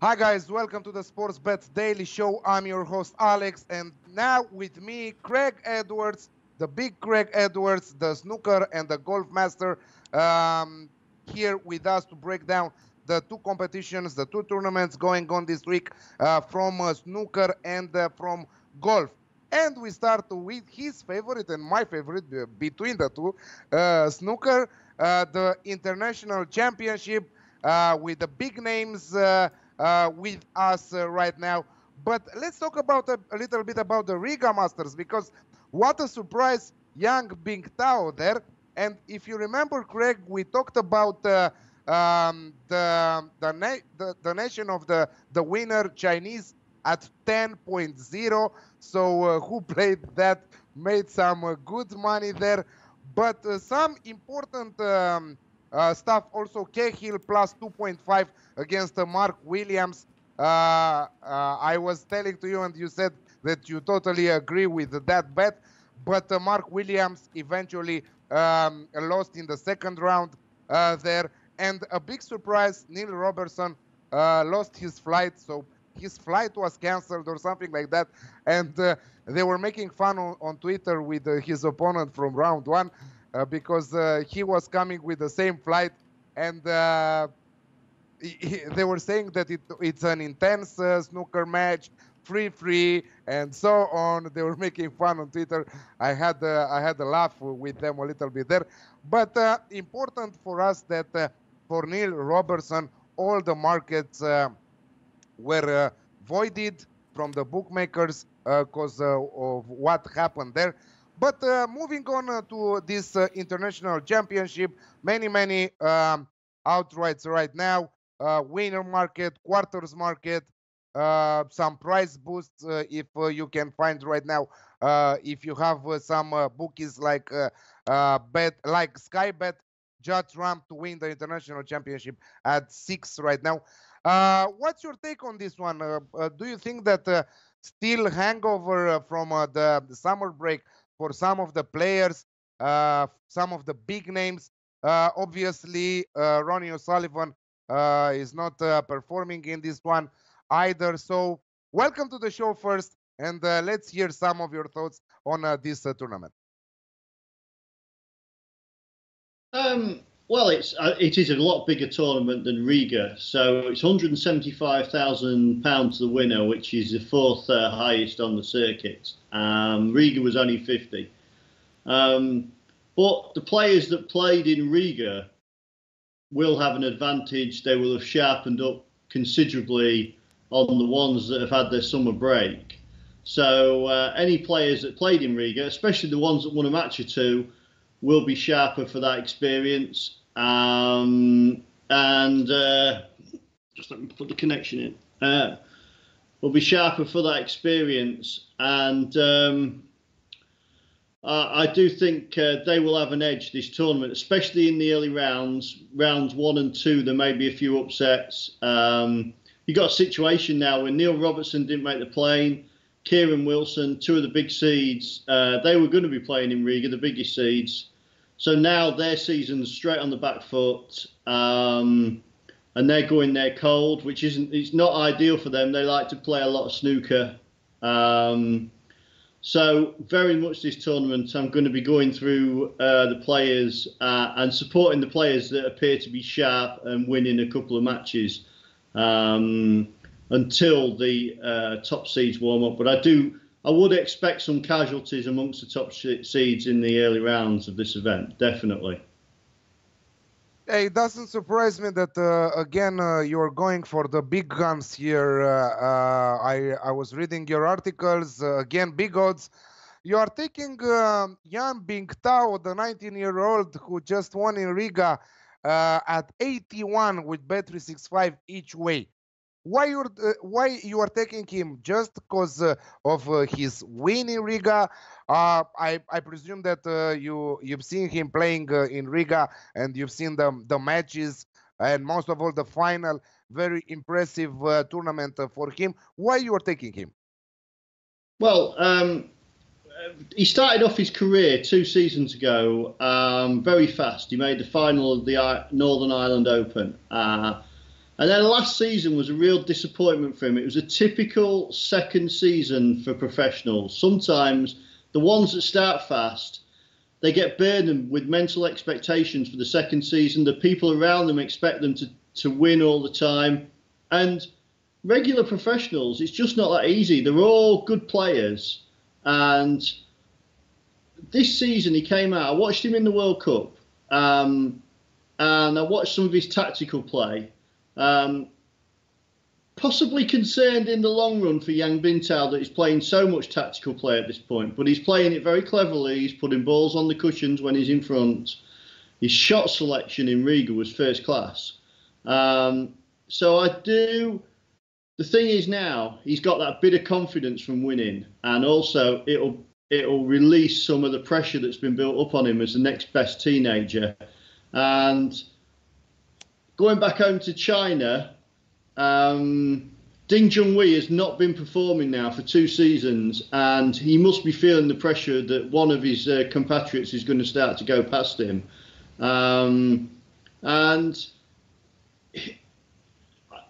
Hi guys, welcome to the Sports Bets Daily Show. I'm your host Alex, and now with me Craig Edwards, the big Craig Edwards, the snooker and the golf master, um, here with us to break down the two competitions, the two tournaments going on this week from snooker and from golf. And we start with his favorite and my favorite between the two, snooker, the international championship with the big names. With us right now. But let's talk about a little bit about the Riga Masters, because what a surprise, young Bing Tao there. And if you remember, Craig, we talked about the nation of the winner, Chinese, at 10.0. So who played that made some good money there. But some important stuff also. Cahill plus 2.5 against Mark Williams. I was telling to you, and you said that you totally agree with that bet. But Mark Williams eventually lost in the second round there. And a big surprise, Neil Robertson lost his flight. So his flight was canceled or something like that. And they were making fun on Twitter with his opponent from round one because he was coming with the same flight. And they were saying that it's an intense snooker match, free, and so on. They were making fun on Twitter. I had a laugh with them a little bit there. But important for us that for Neil Robertson, all the markets were voided from the bookmakers because of what happened there. But moving on to this international championship, many outrights right now. Winner market, quarters market, some price boosts if you can find right now. If you have some bookies like Sky Bet, Judge Ram to win the international championship at 6 right now. What's your take on this one? Do you think that still hangover from the summer break for some of the players, some of the big names? Obviously, Ronnie O'Sullivan is not performing in this one either. So welcome to the show first, and let's hear some of your thoughts on this tournament. Well, it is a lot bigger tournament than Riga, so it's £175,000 to the winner, which is the fourth highest on the circuit. Riga was only 50. But the players that played in Riga will have an advantage. They will have sharpened up considerably on the ones that have had their summer break. So any players that played in Riga, especially the ones that won a match or two, will be sharper for that experience. Just let me put the connection in. Will be sharper for that experience, and I do think they will have an edge this tournament, especially in the early rounds. Rounds 1 and 2, there may be a few upsets. You've got a situation now where Neil Robertson didn't make the plane. Kieran Wilson, two of the big seeds, they were going to be playing in Riga, the biggest seeds. So now their season's straight on the back foot, and they're going there cold, which it's not ideal for them. They like to play a lot of snooker. So very much this tournament, I'm going to be going through the players and supporting the players that appear to be sharp and winning a couple of matches until the top seeds warm up. But I would expect some casualties amongst the top seeds in the early rounds of this event, definitely. It doesn't surprise me that, again, you're going for the big guns here. I was reading your articles. Again, big odds. You are taking Yan Bingtao, the 19-year-old who just won in Riga at 81 with Bet365 each way. Why you are taking him? Just because of his win in Riga? I presume that you've seen him playing in Riga, and you've seen the matches, and most of all the final. Very impressive tournament for him. Why you are taking him? Well, he started off his career 2 seasons ago very fast. He made the final of the Northern Ireland Open. And then last season was a real disappointment for him. It was a typical second season for professionals. Sometimes the ones that start fast, they get burdened with mental expectations for the second season. The people around them expect them to win all the time. And regular professionals, it's just not that easy. They're all good players. And this season he came out, I watched him in the World Cup, and I watched some of his tactical play. Possibly concerned in the long run for Yang Bintao that he's playing so much tactical play at this point, but he's playing it very cleverly. He's putting balls on the cushions when he's in front. His shot selection in Riga was first class. So I do. The thing is now he's got that bit of confidence from winning, and also it'll release some of the pressure that's been built up on him as the next best teenager. And going back home to China, Ding Junhui has not been performing now for 2 seasons, and he must be feeling the pressure that one of his compatriots is going to start to go past him. And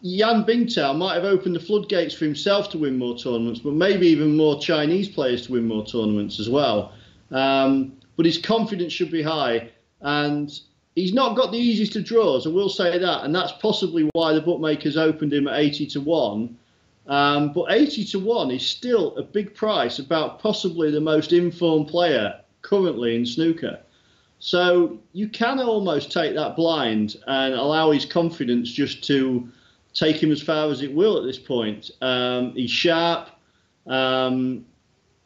Yan Bingtao might have opened the floodgates for himself to win more tournaments, but maybe even more Chinese players to win more tournaments as well. But his confidence should be high, and he's not got the easiest of draws, I will say that, and that's possibly why the bookmakers opened him at 80-1. But 80-1 is still a big price, about possibly the most informed player currently in snooker. So you can almost take that blind and allow his confidence just to take him as far as it will at this point. He's sharp, and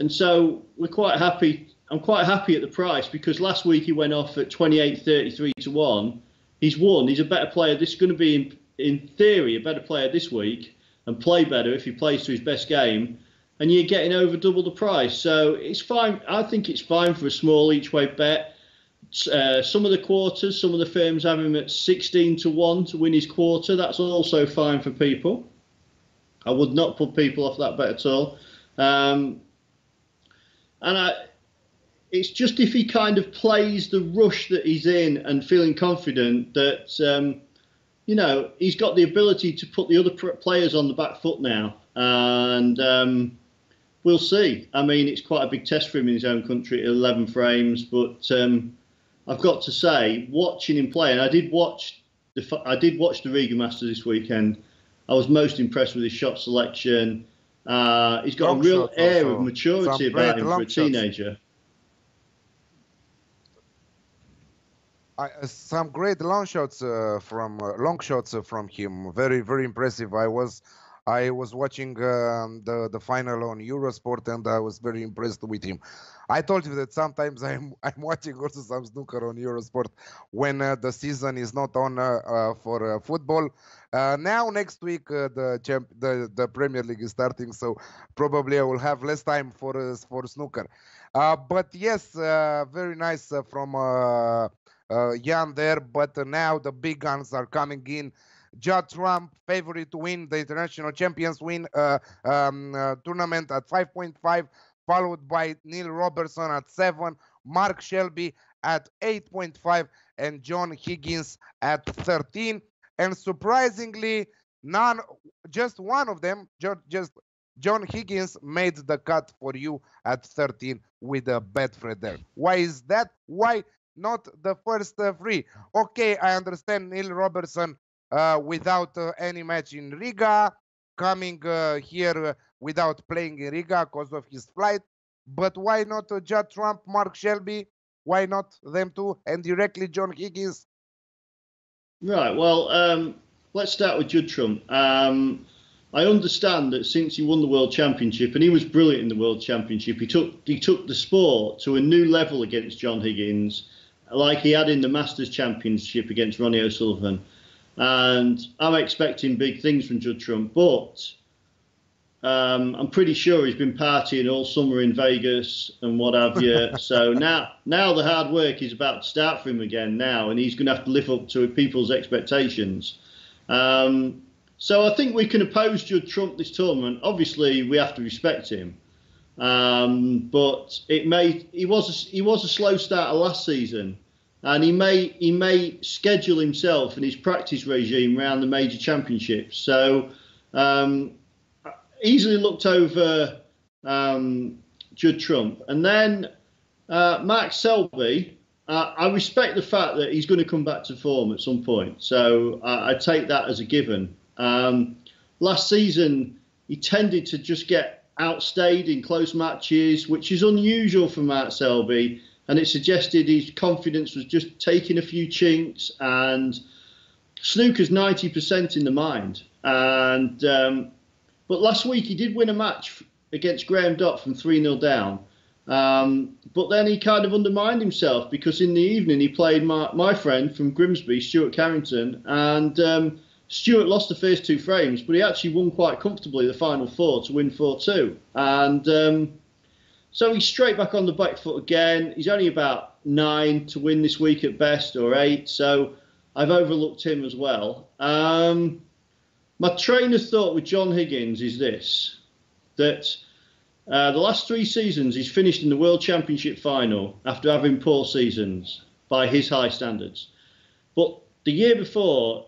so we're quite happy. I'm quite happy at the price, because last week he went off at 28-33-1. He's won. He's a better player. This is going to be, in theory, a better player this week and play better if he plays to his best game. And you're getting over double the price. So it's fine. I think it's fine for a small each-way bet. Some of the quarters, some of the firms have him at 16-1 to win his quarter. That's also fine for people. I would not put people off that bet at all. It's just if he kind of plays the rush that he's in and feeling confident that, he's got the ability to put the other players on the back foot now. And we'll see. I mean, it's quite a big test for him in his own country at 11 frames. But I've got to say, watching him play, and I did watch the Riga Masters this weekend. I was most impressed with his shot selection. He's got a real air of maturity about him for a teenager. Some great long shots from him. Very, very impressive. I was watching the final on Eurosport, and I was very impressed with him. I told you that sometimes I'm watching also some snooker on Eurosport when the season is not on for football. Now next week the Premier League is starting, so probably I will have less time for snooker. But yes, very nice from Jan there. But now the big guns are coming in. Judd Trump, favorite to win the International Champions tournament at 5.5, followed by Neil Robertson at 7, Mark Shelby at 8.5, and John Higgins at 13. And surprisingly, just one of them, just John Higgins, made the cut for you at 13 with a Betfred there. Why is that? Why not the first 3? Okay, I understand Neil Robertson without any match in Riga, coming here without playing in Riga because of his flight. But why not Judd Trump, Mark Shelby? Why not them two? And directly John Higgins? Right, well, let's start with Judd Trump. I understand that since he won the World Championship, and he was brilliant in the World Championship, he took the sport to a new level against John Higgins, like he had in the Masters Championship against Ronnie O'Sullivan. And I'm expecting big things from Judd Trump, but I'm pretty sure he's been partying all summer in Vegas and what have you. So now the hard work is about to start for him again now, and he's going to have to live up to people's expectations. So I think we can oppose Judd Trump this tournament. Obviously, we have to respect him. But he was a slow starter last season. and he may schedule himself and his practice regime around the major championships. So easily looked over Judd Trump, and then Mark Selby. I respect the fact that he's going to come back to form at some point, so I take that as a given. Last season, he tended to just get outstayed in close matches, which is unusual for Mark Selby, and it suggested his confidence was just taking a few chinks, and snooker's 90% in the mind. And but last week he did win a match against Graham Dott from 3-0 down. But then he kind of undermined himself, because in the evening he played my friend from Grimsby, Stuart Carrington, and Stuart lost the first 2 frames, but he actually won quite comfortably the final 4 to win 4-2. And so he's straight back on the back foot again. He's only about 9 to win this week at best, or 8, so I've overlooked him as well. My train of thought with John Higgins is this, that the last 3 seasons he's finished in the World Championship final after having poor seasons by his high standards. But the year before,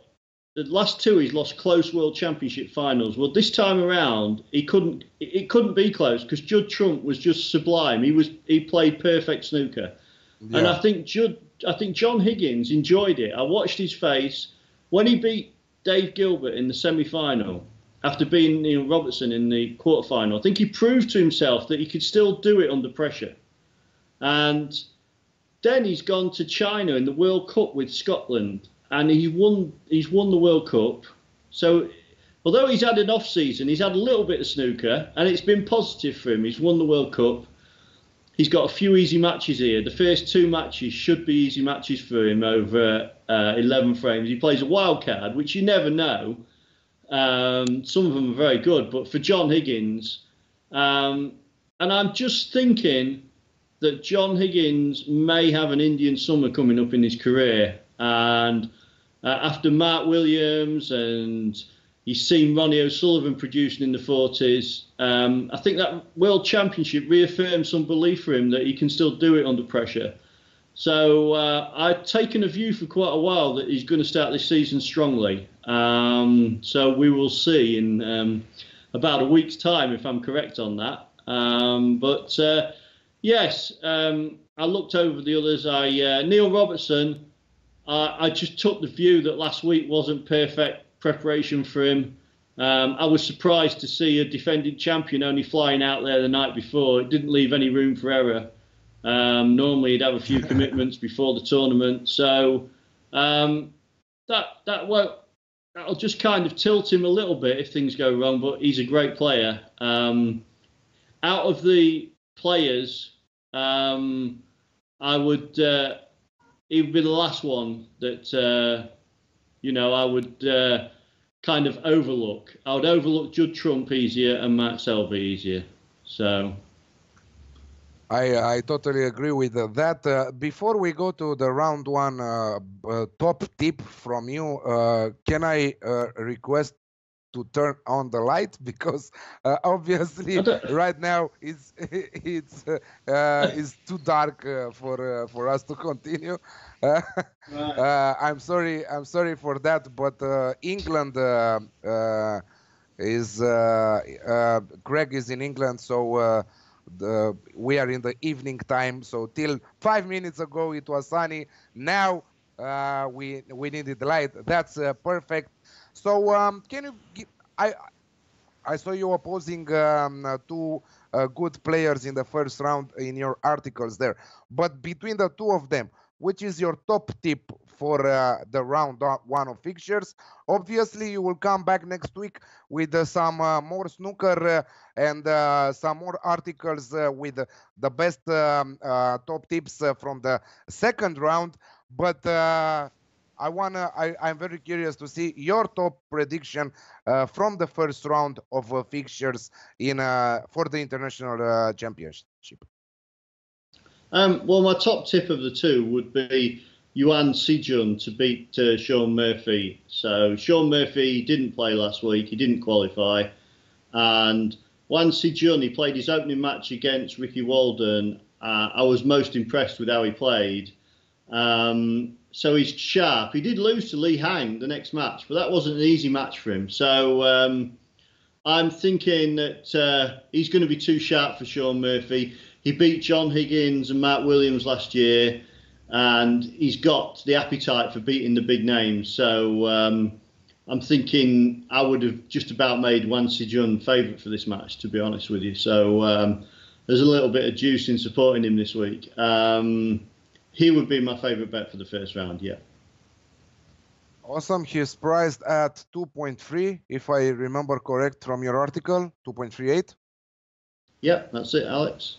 the last 2 he's lost close World Championship finals. Well, this time around it couldn't be close, because Judd Trump was just sublime. He played perfect snooker. Yeah. And I think John Higgins enjoyed it. I watched his face when he beat Dave Gilbert in the semi-final. After beating Neil Robertson in the quarterfinal, I think he proved to himself that he could still do it under pressure. And then he's gone to China in the World Cup with Scotland, and he's won the World Cup. So although he's had an off season, he's had a little bit of snooker, and it's been positive for him. He's won the World Cup. He's got a few easy matches here. The first 2 matches should be easy matches for him over 11 frames. He plays a wild card, which you never know. Some of them are very good, but for John Higgins, and I'm just thinking that John Higgins may have an Indian summer coming up in his career, and after Mark Williams, and he's seen Ronnie O'Sullivan producing in the 40s, I think that World Championship reaffirmed some belief for him that he can still do it under pressure. So I've taken a view for quite a while that he's going to start this season strongly. So we will see in about a week's time if I'm correct on that. Yes, I looked over the others. Neil Robertson, I just took the view that last week wasn't perfect preparation for him. I was surprised to see a defending champion only flying out there the night before. It didn't leave any room for error. Normally he'd have a few commitments before the tournament, so that'll just kind of tilt him a little bit if things go wrong. But he's a great player. Out of the players, I would he would be the last one that I would kind of overlook. I would overlook Judd Trump easier and Mark Selby easier. So. I totally agree with that. Before we go to the round 1 top tip from you, can I request to turn on the light, because obviously right now it's too dark for us to continue. I'm sorry for that, but England is Greg is in England, so. We are in the evening time, so till 5 minutes ago it was sunny. Now we needed the light. That's perfect. So can you give, I saw you opposing 2 good players in the first round in your articles there, but between the 2 of them, which is your top tip for the round 1 of fixtures? Obviously, you will come back next week with some more snooker and some more articles with the best top tips from the second round. But I'm very curious to see your top prediction from the first round of fixtures for the international championship. Well, my top tip of the 2 would be Yuan Sijun to beat Sean Murphy. So Sean Murphy didn't play last week. He didn't qualify. And Yuan Sijun, he played his opening match against Ricky Walden. I was most impressed with how he played. So he's sharp. He did lose to Lee Hang the next match, but that wasn't an easy match for him. So I'm thinking that he's going to be too sharp for Sean Murphy. He beat John Higgins and Mark Williams last year, and he's got the appetite for beating the big names. So I'm thinking I would have just about made Wan Si-jun favourite for this match, to be honest with you. So there's a little bit of juice in supporting him this week. He would be my favourite bet for the first round, yeah. Awesome. He's priced at 2.3, if I remember correct from your article, 2.38. Yeah, that's it, Alex.